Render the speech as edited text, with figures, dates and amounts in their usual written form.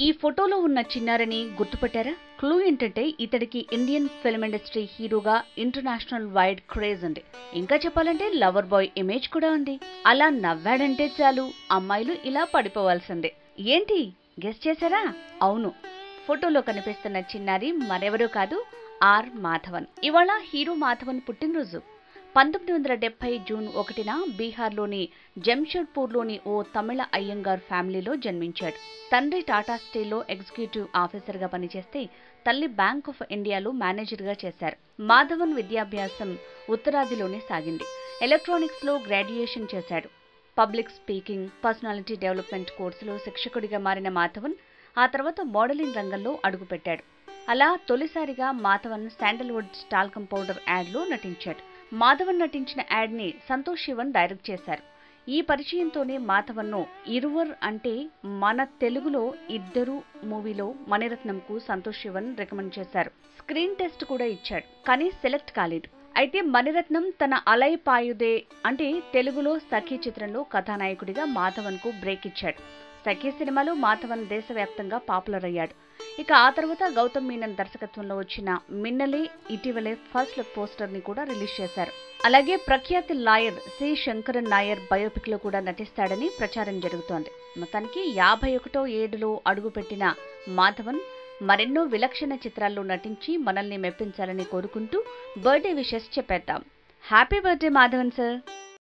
ఈ ఫోటోలో ఉన్న చిన్నారిని గుర్తుపట్టారా? క్లూ ఏంటంటే ఇతడికి ఇండియన్ ఫిల్మ్ ఇండస్ట్రీ హీరోగా ఇంటర్నేషనల్ వైడ్ క్రేజ్ ఉంది. ఇంకా చెప్పాలంటే లవర్ బాయ్ ఇమేజ్ కూడా ఉంది. అలా నవ్వాడంటే చాలు అమ్మాయిలు ఇలా పడిపోవాల్సిందే. ఏంటి గెస్ చేశారా? అవును, ఫోటోలో కనిపిస్తున్న చిన్నారి మరెవరూ కాదు, ఆర్ మాధవన్. ఇవాళ హీరో మాధవన్ పుట్టినరోజు. 1970 జూన్ 1న బీహార్లోని జంషెడ్పూర్లోని ఓ తమిళ అయ్యంగార్ ఫ్యామిలీలో జన్మించాడు. తండ్రి టాటా స్టీల్లో ఎగ్జిక్యూటివ్ ఆఫీసర్గా పనిచేస్తే తల్లి బ్యాంక్ ఆఫ్ ఇండియాలో మేనేజర్గా చేశారు. మాధవన్ విద్యాభ్యాసం ఉత్తరాదిలోనే సాగింది. ఎలక్ట్రానిక్స్లో గ్రాడ్యుయేషన్ చేశాడు. పబ్లిక్ స్పీకింగ్, పర్సనాలిటీ డెవలప్మెంట్ కోర్సులో శిక్షకుడిగా మారిన మాధవన్ ఆ తర్వాత మోడలింగ్ రంగంలో అడుగుపెట్టాడు. అలా తొలిసారిగా మాధవన్ శాండల్వుడ్ టాల్కమ్ పౌడర్ యాడ్లో నటించాడు. మాధవన్ నటించిన యాడ్ని సంతోష్ శివన్ డైరెక్ట్ చేశారు. ఈ పరిచయంతోనే మాధవన్ను ఇరువర్ అంటే మన తెలుగులో ఇద్దరు మూవీలో మణిరత్నంకు సంతోష్ శివన్ రికమెండ్ చేశారు. స్క్రీన్ టెస్ట్ కూడా ఇచ్చాడు, కానీ సెలెక్ట్ కాలేదు. అయితే మణిరత్నం తన అలై పాయుదే అంటే తెలుగులో సఖీ చిత్రంలో కథానాయకుడిగా మాధవన్కు బ్రేక్ ఇచ్చాడు. సఖీ సినిమాలో మాధవన్ దేశవ్యాప్తంగా పాపులర్ అయ్యాడు. ఇక ఆ తర్వాత గౌతమ్ మీనన్ దర్శకత్వంలో వచ్చిన మిన్నలే ఇటీవలే ఫస్ట్ లుక్ పోస్టర్ ని కూడా రిలీజ్ చేశారు. అలాగే ప్రఖ్యాతి lawyer C Sankaran Nair biopic లో కూడా నటిస్తాడని ప్రచారం జరుగుతోంది. మొత్తానికి 51వ ఏడులో అడుగుపెట్టిన మాధవన్ మరెన్నో విలక్షణ చిత్రాల్లో నటించి మనల్ని మెప్పించాలని కోరుకుంటూ బర్త్డే విషెస్ చెప్పేద్దాం. Happy birthday Madhavan sir.